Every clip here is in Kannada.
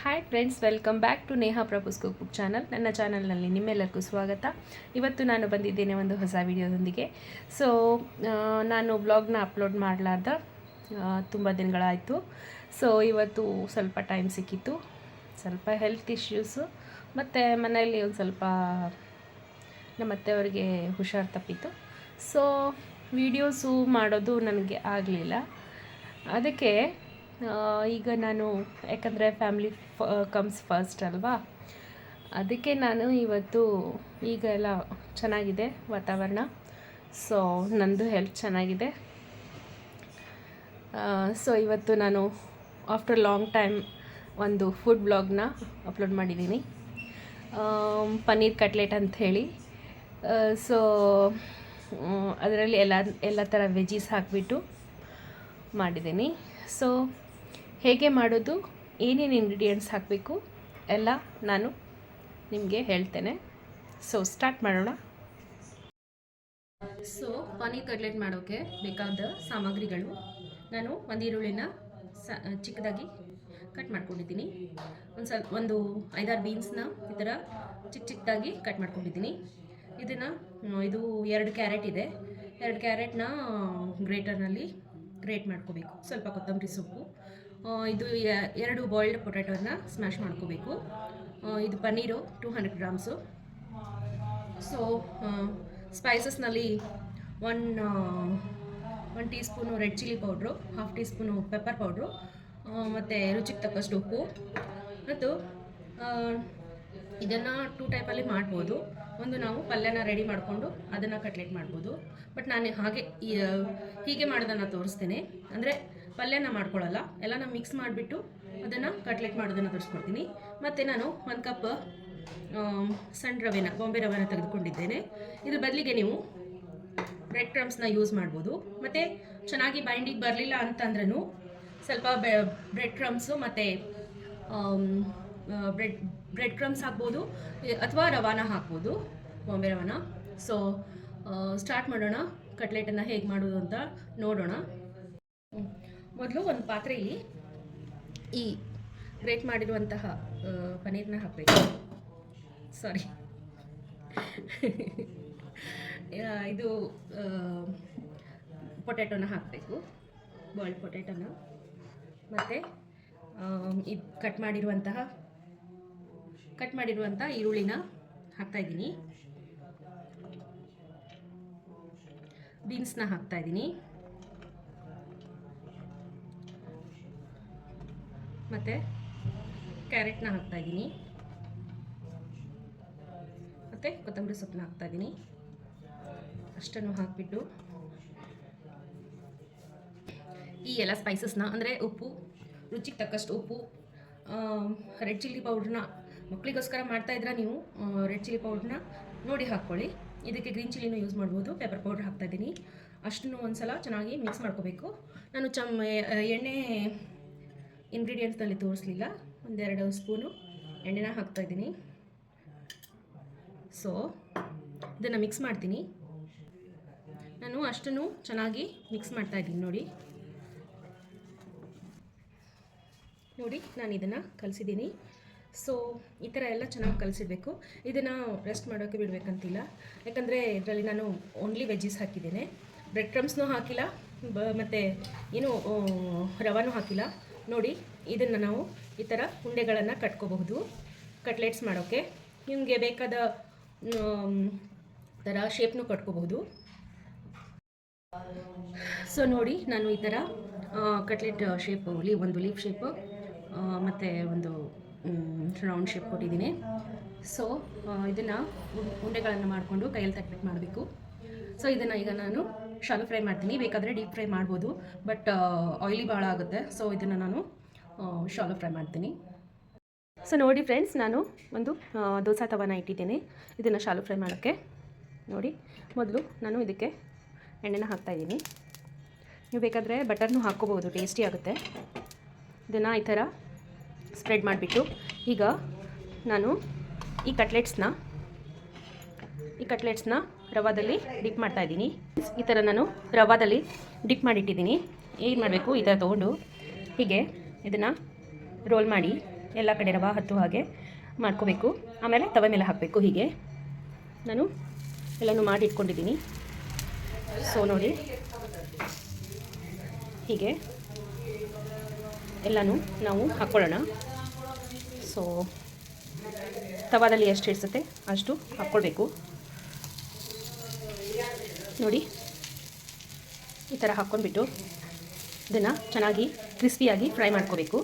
Hi friends, welcome back to Neha Prabhu's cook channel. ನನ್ನ ಚಾನಲ್ನಲ್ಲಿ ನಿಮ್ಮೆಲ್ಲರಿಗೂ ಸ್ವಾಗತ. ಇವತ್ತು ನಾನು ಬಂದಿದ್ದೇನೆ ಒಂದು ಹೊಸ ವಿಡಿಯೋದೊಂದಿಗೆ. ಸೊ ನಾನು ಬ್ಲಾಗ್ನ ಅಪ್ಲೋಡ್ ಮಾಡಲಾರ್ದ ತುಂಬ ದಿನಗಳಾಯಿತು. ಸೊ ಇವತ್ತು ಸ್ವಲ್ಪ ಟೈಮ್ ಸಿಕ್ಕಿತ್ತು. ಸ್ವಲ್ಪ ಹೆಲ್ತ್ ಇಶ್ಯೂಸು ಮತ್ತು ಮನೆಯಲ್ಲಿ ಒಂದು ಸ್ವಲ್ಪ ನಮ್ಮ ಅತ್ತೆಯವರಿಗೆ ಹುಷಾರು ತಪ್ಪಿತ್ತು. ಸೊ ವಿಡಿಯೋಸು ಮಾಡೋದು ನನಗೆ ಆಗಲಿಲ್ಲ. ಅದಕ್ಕೆ ಈಗ ನಾನು ಯಾಕಂದರೆ ಫ್ಯಾಮಿಲಿ ಕಮ್ಸ್ ಫಸ್ಟ್ ಅಲ್ವಾ, ಅದಕ್ಕೆ ನಾನು ಇವತ್ತು ಈಗ ಎಲ್ಲ ಚೆನ್ನಾಗಿದೆ ವಾತಾವರಣ. ಸೊ ನನ್ನದು ಹೆಲ್ತ್ ಚೆನ್ನಾಗಿದೆ. ಸೊ ಇವತ್ತು ನಾನು ಆಫ್ಟರ್ ಲಾಂಗ್ ಟೈಮ್ ಒಂದು ಫುಡ್ ಬ್ಲಾಗ್ನ ಅಪ್ಲೋಡ್ ಮಾಡಿದ್ದೀನಿ, ಪನ್ನೀರ್ ಕಟ್ಲೆಟ್ ಅಂತ ಹೇಳಿ. ಸೊ ಅದರಲ್ಲಿ ಎಲ್ಲ ಥರ ವೆಜೀಸ್ ಹಾಕಿಬಿಟ್ಟು ಮಾಡಿದ್ದೀನಿ. ಸೊ ಹೇಗೆ ಮಾಡೋದು, ಏನೇನು ಇಂಗ್ರೀಡಿಯೆಂಟ್ಸ್ ಹಾಕಬೇಕು ಎಲ್ಲ ನಾನು ನಿಮಗೆ ಹೇಳ್ತೇನೆ. ಸೊ ಸ್ಟಾರ್ಟ್ ಮಾಡೋಣ. ಸೊ ಪನ್ನೀರ್ ಕಟ್ಲೆಟ್ ಮಾಡೋಕ್ಕೆ ಬೇಕಾದ ಸಾಮಗ್ರಿಗಳು: ನಾನು ಒಂದು ಈರುಳ್ಳಿನ ಚಿಕ್ಕದಾಗಿ ಕಟ್ ಮಾಡ್ಕೊಂಡಿದ್ದೀನಿ. ಒಂದು 5-6 ಬೀನ್ಸ್ನ ಈ ಥರ ಚಿಕ್ಕದಾಗಿ ಕಟ್ ಮಾಡ್ಕೊಂಡಿದ್ದೀನಿ. ಇದು 2 ಕ್ಯಾರೆಟ್ ಇದೆ. 2 ಕ್ಯಾರೆಟ್ನ ಗ್ರೇಟರ್ನಲ್ಲಿ ಗ್ರೇಟ್ ಮಾಡ್ಕೋಬೇಕು. ಸ್ವಲ್ಪ ಕೊತ್ತಂಬರಿ ಸೊಪ್ಪು, ಇದು 2 ಬಾಯ್ಲ್ಡ್ ಪೊಟ್ಯಾಟೋನ ಸ್ಮ್ಯಾಶ್ ಮಾಡ್ಕೋಬೇಕು. ಇದು ಪನ್ನೀರು 200 ಗ್ರಾಮ್ಸು. ಸೊ ಸ್ಪೈಸಸ್ನಲ್ಲಿ 1 teaspoon red chilli powder, 1/2 teaspoon pepper powder, ಮತ್ತು ರುಚಿಗೆ ತಕ್ಕಷ್ಟು ಉಪ್ಪು. ಮತ್ತು ಇದನ್ನು 2 ಟೈಪಲ್ಲಿ ಮಾಡ್ಬೋದು. ಒಂದು ನಾವು ಪಲ್ಯನ ರೆಡಿ ಮಾಡಿಕೊಂಡು ಅದನ್ನು ಕಟ್ಲೆಟ್ ಮಾಡ್ಬೋದು. ಬಟ್ ನಾನು ಹೀಗೆ ಮಾಡೋದನ್ನು ತೋರಿಸ್ತೇನೆ. ಅಂದರೆ ಪಲ್ಯನ ಮಾಡ್ಕೊಳ್ಳಲ್ಲ, ಎಲ್ಲನ ಮಿಕ್ಸ್ ಮಾಡಿಬಿಟ್ಟು ಅದನ್ನು ಕಟ್ಲೆಟ್ ಮಾಡೋದನ್ನು ತೋರಿಸ್ಕೊಡ್ತೀನಿ. ಮತ್ತು ನಾನು 1 ಕಪ್ ಸಣ್ಣ ರವೆನ, ಬಾಂಬೆ ರವೆನ ತೆಗೆದುಕೊಂಡಿದ್ದೇನೆ. ಇದ್ರ ಬದಲಿಗೆ ನೀವು ಬ್ರೆಡ್ ಕ್ರಮ್ಸ್ನ ಯೂಸ್ ಮಾಡ್ಬೋದು. ಮತ್ತು ಚೆನ್ನಾಗಿ ಬೈಂಡಿಗೆ ಬರಲಿಲ್ಲ ಅಂತಂದ್ರೂ ಸ್ವಲ್ಪ ಬ್ರೆಡ್ ಕ್ರಮ್ಸು ಮತ್ತು ಬ್ರೆಡ್ ಕ್ರಮ್ಸ್ ಹಾಕ್ಬೋದು, ಅಥವಾ ರವಾನ ಹಾಕ್ಬೋದು, ಬಾಂಬೆ ರವಾನ. ಸೊ ಸ್ಟಾರ್ಟ್ ಮಾಡೋಣ. ಕಟ್ಲೆಟನ್ನು ಹೇಗೆ ಮಾಡೋದು ಅಂತ ನೋಡೋಣ. ಮೊದಲು ಒಂದು ಪಾತ್ರೆಯಲ್ಲಿ ಈ ಗ್ರೇಟ್ ಮಾಡಿರುವಂತಹ ಪನ್ನೀರ್ನ ಹಾಕಬೇಕು. ಸಾರಿ, ಇದು ಪೊಟ್ಯಾಟೋನ ಹಾಕಬೇಕು, ಬಾಯ್ಲ್ಡ್ ಪೊಟ್ಯಾಟೋನ. ಮತ್ತು ಇದು ಕಟ್ ಮಾಡಿರುವಂತಹ ಈರುಳ್ಳಿನ ಹಾಕ್ತಾಯಿದ್ದೀನಿ. ಬೀನ್ಸ್ನ ಹಾಕ್ತಾಯಿದ್ದೀನಿ. ಮತ್ತು ಕ್ಯಾರೆಟ್ನ ಹಾಕ್ತಾಯಿದ್ದೀನಿ. ಮತ್ತು ಕೊತ್ತಂಬರಿ ಸೊಪ್ಪನ್ನ ಹಾಕ್ತಾಯಿದ್ದೀನಿ. ಅಷ್ಟನ್ನು ಹಾಕಿಬಿಟ್ಟು ಈ ಎಲ್ಲ ಸ್ಪೈಸಸ್ನ, ಅಂದರೆ ಉಪ್ಪು, ರುಚಿಗೆ ತಕ್ಕಷ್ಟು ಉಪ್ಪು, ರೆಡ್ ಚಿಲ್ಲಿ ಪೌಡ್ರನ್ನ ಮಕ್ಕಳಿಗೋಸ್ಕರ ಮಾಡ್ತಾಯಿದ್ರೆ ನೀವು ರೆಡ್ ಚಿಲ್ಲಿ ಪೌಡ್ರನ್ನ ನೋಡಿ ಹಾಕ್ಕೊಳ್ಳಿ. ಇದಕ್ಕೆ ಗ್ರೀನ್ ಚಿಲ್ಲಿನೂ ಯೂಸ್ ಮಾಡ್ಬೋದು. ಪೆಪ್ಪರ್ ಪೌಡ್ರ್ ಹಾಕ್ತಾಯಿದ್ದೀನಿ. ಅಷ್ಟನ್ನು ಒಂದು ಸಲ ಚೆನ್ನಾಗಿ ಮಿಕ್ಸ್ ಮಾಡ್ಕೋಬೇಕು. ನಾನು ಎಣ್ಣೆ ಇಂಗ್ರೀಡಿಯೆಂಟ್ಸ್ನಲ್ಲಿ ತೋರಿಸಲಿಲ್ಲ. 1-2 ಸ್ಪೂನು ಎಣ್ಣೆನ ಹಾಕ್ತಾಯಿದ್ದೀನಿ. ಸೊ ಇದನ್ನು ಮಿಕ್ಸ್ ಮಾಡ್ತೀನಿ. ನಾನು ಅಷ್ಟನ್ನು ಚೆನ್ನಾಗಿ ಮಿಕ್ಸ್ ಮಾಡ್ತಾಯಿದ್ದೀನಿ. ನೋಡಿ ನಾನು ಇದನ್ನು ಕಲಿಸಿದ್ದೀನಿ. ಸೊ ಈ ಥರ ಎಲ್ಲ ಚೆನ್ನಾಗಿ ಕಲಿಸಿಡಬೇಕು. ಇದನ್ನು ರೆಸ್ಟ್ ಮಾಡೋಕ್ಕೆ ಬಿಡಬೇಕಂತಿಲ್ಲ, ಯಾಕಂದರೆ ಇದರಲ್ಲಿ ನಾನು ಓನ್ಲಿ ವೆಜ್ಜೀಸ್ ಹಾಕಿದ್ದೇನೆ. ಬ್ರೆಡ್ ಕ್ರಮ್ಸ್ನೂ ಹಾಕಿಲ್ಲ, ಮತ್ತು ಏನು ರವಾನೂ ಹಾಕಿಲ್ಲ. ನೋಡಿ, ಇದನ್ನು ನಾವು ಈ ಥರ ಉಂಡೆಗಳನ್ನು ಕಟ್ಕೋಬಹುದು ಕಟ್ಲೆಟ್ಸ್ ಮಾಡೋಕ್ಕೆ. ನಿಮಗೆ ಬೇಕಾದ ಥರ ಶೇಪ್ನೂ ಕಟ್ಕೋಬಹುದು. ಸೊ ನೋಡಿ, ನಾನು ಈ ಥರ ಕಟ್ಲೆಟ್ ಶೇಪು, ಒಂದು ಲೀಫ್ ಶೇಪು ಮತ್ತು ಒಂದು ರೌಂಡ್ ಶೇಪ್ ಕೊಟ್ಟಿದ್ದೀನಿ. ಸೊ ಇದನ್ನು ಉಂಡೆಗಳನ್ನು ಮಾಡಿಕೊಂಡು ಕೈಯಲ್ಲಿ ತಟ್ಟಬೇಕು ಮಾಡಬೇಕು. ಸೊ ಇದನ್ನು ಈಗ ನಾನು ಶಾಲೋ ಫ್ರೈ ಮಾಡ್ತೀನಿ. ಬೇಕಾದರೆ ಡೀಪ್ ಫ್ರೈ ಮಾಡ್ಬೋದು, ಬಟ್ ಆಯಿಲಿ ಭಾಳ ಆಗುತ್ತೆ. ಸೊ ಇದನ್ನು ನಾನು ಶಾಲೋ ಫ್ರೈ ಮಾಡ್ತೀನಿ. ಸೊ ನೋಡಿ ಫ್ರೆಂಡ್ಸ್, ನಾನು ಒಂದು ದೋಸೆ ತವಾನ ಇಟ್ಟಿದ್ದೇನೆ ಇದನ್ನು ಶಾಲೋ ಫ್ರೈ ಮಾಡೋಕ್ಕೆ. ನೋಡಿ, ಮೊದಲು ನಾನು ಇದಕ್ಕೆ ಎಣ್ಣೆನ ಹಾಕ್ತಾಯಿದ್ದೀನಿ. ನೀವು ಬೇಕಾದರೆ ಬಟರ್ನೂ ಹಾಕ್ಕೋಬೋದು, ಟೇಸ್ಟಿ ಆಗುತ್ತೆ. ಇದನ್ನು ಈ ಥರ ಸ್ಪ್ರೆಡ್ ಮಾಡಿಬಿಟ್ಟು ಈಗ ನಾನು ಈ ಕಟ್ಲೆಟ್ಸ್ನ ರವಾದಲ್ಲಿ ಡಿಪ್ ಮಾಡ್ತಾಯಿದ್ದೀನಿ. ಈ ಥರ ನಾನು ರವಾದಲ್ಲಿ ಡಿಪ್ ಮಾಡಿಟ್ಟಿದ್ದೀನಿ. ಏನು ಮಾಡಬೇಕು, ಈ ಥರ ತೊಗೊಂಡು ಹೀಗೆ ಇದನ್ನು ರೋಲ್ ಮಾಡಿ ಎಲ್ಲ ಕಡೆ ರವೆ ಹತ್ತೋ ಹಾಗೆ ಮಾಡ್ಕೋಬೇಕು. ಆಮೇಲೆ ತವೆ ಮೇಲೆ ಹಾಕಬೇಕು. ಹೀಗೆ ನಾನು ಎಲ್ಲನೂ ಮಾಡಿ ಇಟ್ಕೊಂಡಿದ್ದೀನಿ. ಸೊ ನೋಡಿ, ಹೀಗೆ ಎಲ್ಲನೂ ನಾವು ಹಾಕ್ಕೊಳ್ಳೋಣ. ಸೊ ತವಾದಲ್ಲಿ ಎಷ್ಟು ಇಡಿಸುತ್ತೆ ಅಷ್ಟು ಹಾಕ್ಕೊಳ್ಬೇಕು. ನೋಡಿ, ಈ ಥರ ಹಾಕ್ಕೊಂಡ್ಬಿಟ್ಟು ಇದನ್ನು ಚೆನ್ನಾಗಿ ಕ್ರಿಸ್ಪಿಯಾಗಿ ಫ್ರೈ ಮಾಡ್ಕೋಬೇಕು.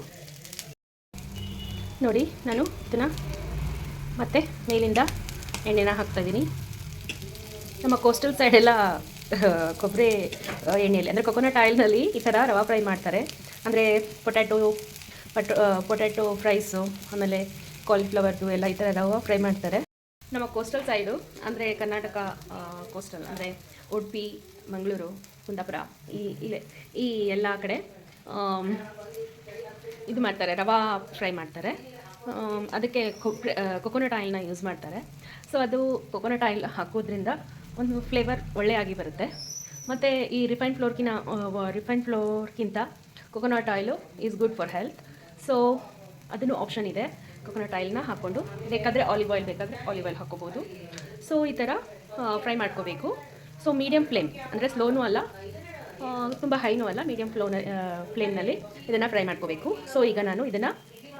ನೋಡಿ, ನಾನು ಇದನ್ನು ಮತ್ತೆ ಮೇಲಿಂದ ಎಣ್ಣೆನ ಹಾಕ್ತಾಯಿದ್ದೀನಿ. ನಮ್ಮ ಕೋಸ್ಟಲ್ ಸೈಡೆಲ್ಲ ಕೊಬ್ಬರಿ ಎಣ್ಣೆಯಲ್ಲಿ ಅಂದರೆ ಕೊಕೊನಟ್ ಆಯಿಲ್ನಲ್ಲಿ ಈ ಥರ ರವಾ ಫ್ರೈ ಮಾಡ್ತಾರೆ. ಅಂದರೆ ಪೊಟ್ಯಾಟೊ ಫ್ರೈಸು, ಆಮೇಲೆ ಕಾಲಿಫ್ಲವರ್ದು ಎಲ್ಲ ಈ ಥರ ರವಾ ಫ್ರೈ ಮಾಡ್ತಾರೆ. ನಮ್ಮ ಕೋಸ್ಟಲ್ ಸೈಡು ಅಂದರೆ ಕರ್ನಾಟಕ ಕೋಸ್ಟಲ್ ಅಂದರೆ ಉಡುಪಿ, ಮಂಗಳೂರು, ಕುಂದಾಪುರ ಈ ಎಲ್ಲ ಕಡೆ ಇದು ಮಾಡ್ತಾರೆ, ರವಾ ಫ್ರೈ ಮಾಡ್ತಾರೆ. ಅದಕ್ಕೆ ಕೊಕೊನಟ್ ಆಯಿಲ್ನ ಯೂಸ್ ಮಾಡ್ತಾರೆ. ಸೊ ಅದು ಕೊಕೊನಟ್ ಆಯಿಲ್ ಹಾಕೋದ್ರಿಂದ ಒಂದು ಫ್ಲೇವರ್ ಒಳ್ಳೆಯಾಗಿ ಬರುತ್ತೆ. ಮತ್ತು ಈ ರಿಫೈನ್ಡ್ ಫ್ಲೋರ್ಗಿಂತ coconut oil is good for health. So ಅದನ್ನು ಆಪ್ಷನ್ ಇದೆ. ಕೊಕೊನಟ್ ಆಯಿಲ್ನ ಹಾಕ್ಕೊಂಡು ಬೇಕಾದರೆ ಆಲಿವ್ ಆಯಿಲ್ ಹಾಕ್ಕೋಬೋದು. ಸೊ ಈ ಥರ ಫ್ರೈ ಮಾಡ್ಕೋಬೇಕು. ಸೊ ಮೀಡಿಯಮ್ ಫ್ಲೇಮ್ ಅಂದರೆ ಸ್ಲೋನೂ ಅಲ್ಲ, ತುಂಬ ಹೈನೂ ಅಲ್ಲ, ಮೀಡಿಯಮ್ ಫ್ಲೇಮ್ನಲ್ಲಿ ಇದನ್ನು ಫ್ರೈ ಮಾಡ್ಕೋಬೇಕು. ಸೊ ಈಗ ನಾನು ಇದನ್ನು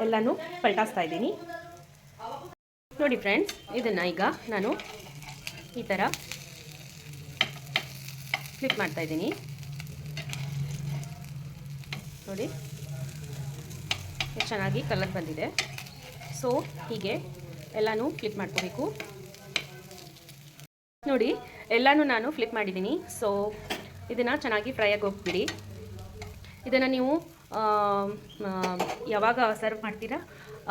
ಎಲ್ಲನೂ ಪಲ್ಟಾಸ್ತಾ ಇದ್ದೀನಿ. ನೋಡಿ ಫ್ರೆಂಡ್ಸ್, ಇದನ್ನು ಈಗ ನಾನು ಈ ಥರ ಫ್ಲಿಪ್ ಮಾಡ್ತಾಯಿದ್ದೀನಿ. ನೋಡಿ ಎಷ್ಟು ಚೆನ್ನಾಗಿ ಕಲರ್ ಬಂದಿದೆ. ಸೊ ಹೀಗೆ ಎಲ್ಲನೂ ಫ್ಲಿಪ್ ಮಾಡ್ಕೋಬೇಕು. ನೋಡಿ, ಎಲ್ಲನೂ ನಾನು ಫ್ಲಿಪ್ ಮಾಡಿದ್ದೀನಿ. ಸೊ ಇದನ್ನು ಚೆನ್ನಾಗಿ ಫ್ರೈ ಆಗಿ ಹೋಗ್ಬಿಡಿ. ಇದನ್ನು ನೀವು ಯಾವಾಗ ಸರ್ವ್ ಮಾಡ್ತೀರಾ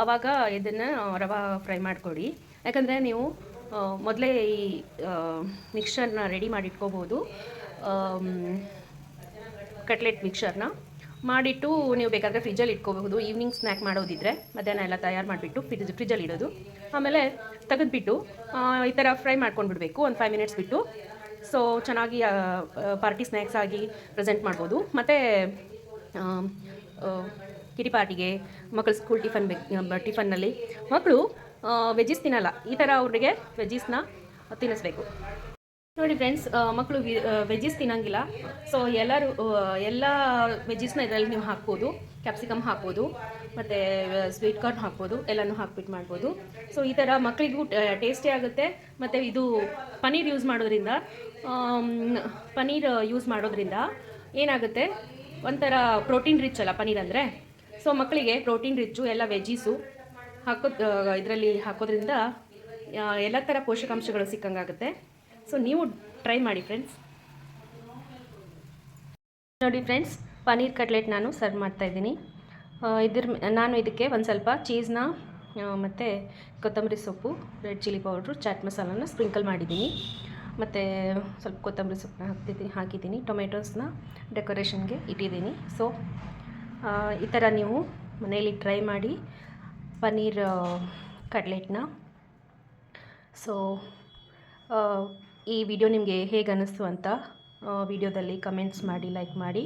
ಆವಾಗ ಇದನ್ನು ರವಾ ಫ್ರೈ ಮಾಡಿಕೊಡಿ. ಯಾಕಂದರೆ ನೀವು ಮೊದಲೇ ಈ ಮಿಕ್ಸರ್ನ ರೆಡಿ ಮಾಡಿ ಇಟ್ಕೋಬೋದು. ಕಟ್ಲೆಟ್ ಮಿಕ್ಸರ್ನ ಮಾಡಿಟ್ಟು ನೀವು ಬೇಕಾದರೆ ಫ್ರಿಜ್ಜಲ್ಲಿ ಇಟ್ಕೋಬಹುದು. ಈವ್ನಿಂಗ್ ಸ್ನ್ಯಾಕ್ ಮಾಡೋದಿದ್ದರೆ ಮಧ್ಯಾಹ್ನ ಎಲ್ಲ ತಯಾರು ಮಾಡಿಬಿಟ್ಟು ಫ್ರಿಜ್ಜಲ್ಲಿ ಇಡೋದು. ಆಮೇಲೆ ತೆಗೆದುಬಿಟ್ಟು ಈ ಥರ ಫ್ರೈ ಮಾಡ್ಕೊಂಡು ಬಿಡಬೇಕು ಒಂದು 5 ಮಿನಿಟ್ಸ್ ಬಿಟ್ಟು. ಸೊ ಚೆನ್ನಾಗಿ ಪಾರ್ಟಿ ಸ್ನ್ಯಾಕ್ಸ್ ಆಗಿ ಪ್ರೆಸೆಂಟ್ ಮಾಡ್ಬೋದು. ಮತ್ತು ಕಿಟಿ ಪಾರ್ಟಿಗೆ, ಮಕ್ಕಳು ಸ್ಕೂಲ್ ಟಿಫನ್ನಲ್ಲಿ ಮಕ್ಕಳು ವೆಜ್ಜೀಸ್ ತಿನ್ನಲ್ಲ, ಈ ಥರ ಅವ್ರಿಗೆ ವೆಜ್ಜೀಸ್ನ ತಿನ್ನಿಸ್ಬೇಕು. ನೋಡಿ ಫ್ರೆಂಡ್ಸ್, ಮಕ್ಕಳು ವೆಜ್ಜೀಸ್ ತಿನ್ನೋಂಗಿಲ್ಲ. ಸೊ ಎಲ್ಲ ವೆಜ್ಜೀಸ್ನ ಇದರಲ್ಲಿ ನೀವು ಹಾಕ್ಬೋದು. ಕ್ಯಾಪ್ಸಿಕಮ್ ಹಾಕ್ಬೋದು, ಮತ್ತು ಸ್ವೀಟ್ ಕಾರ್ನ್ ಹಾಕ್ಬೋದು, ಎಲ್ಲನೂ ಹಾಕ್ಬಿಟ್ಟು ಮಾಡ್ಬೋದು. ಸೊ ಈ ಥರ ಮಕ್ಕಳಿಗೂ ಟೇಸ್ಟಿ ಆಗುತ್ತೆ. ಮತ್ತು ಇದು ಪನ್ನೀರ್ ಯೂಸ್ ಮಾಡೋದ್ರಿಂದ ಏನಾಗುತ್ತೆ, ಒಂಥರ ಪ್ರೋಟೀನ್ ರಿಚ್ ಅಲ್ಲ ಪನ್ನೀರ್ ಅಂದರೆ. ಸೊ ಮಕ್ಕಳಿಗೆ ಪ್ರೋಟೀನ್ ರಿಚ್ಚು ಎಲ್ಲ ವೆಜ್ಜೀಸು ಇದರಲ್ಲಿ ಹಾಕೋದ್ರಿಂದ ಎಲ್ಲ ಥರ ಪೋಷಕಾಂಶಗಳು ಸಿಕ್ಕಂಗಾಗುತ್ತೆ. ಸೊ ನೀವು ಟ್ರೈ ಮಾಡಿ ಫ್ರೆಂಡ್ಸ್. ನೋಡಿ ಫ್ರೆಂಡ್ಸ್, ಪನ್ನೀರ್ ಕಟ್ಲೆಟ್ ನಾನು ಸರ್ವ್ ಮಾಡ್ತಾಯಿದ್ದೀನಿ. ನಾನು ಇದಕ್ಕೆ ಒಂದು ಸ್ವಲ್ಪ ಚೀಸ್ನ ಮತ್ತು ಕೊತ್ತಂಬರಿ ಸೊಪ್ಪು, ರೆಡ್ ಚಿಲ್ಲಿ ಪೌಡ್ರು, ಚಾಟ್ ಮಸಾಲನ ಸ್ಪ್ರಿಂಕಲ್ ಮಾಡಿದ್ದೀನಿ. ಮತ್ತು ಸ್ವಲ್ಪ ಕೊತ್ತಂಬರಿ ಸೊಪ್ಪನ್ನ ಹಾಕಿದ್ದೀನಿ. ಟೊಮೆಟೊಸ್ನ ಡೆಕೋರೇಷನ್ಗೆ ಇಟ್ಟಿದ್ದೀನಿ. ಸೊ ಈ ಥರ ನೀವು ಮನೆಯಲ್ಲಿ ಟ್ರೈ ಮಾಡಿ ಪನ್ನೀರ್ ಕಟ್ಲೆಟ್ನ. ಸೊ ಈ ವಿಡಿಯೋ ನಿಮಗೆ ಹೇಗೆ ಅನ್ನಿಸ್ತು ಅಂತ ವಿಡಿಯೋದಲ್ಲಿ ಕಮೆಂಟ್ಸ್ ಮಾಡಿ, ಲೈಕ್ ಮಾಡಿ.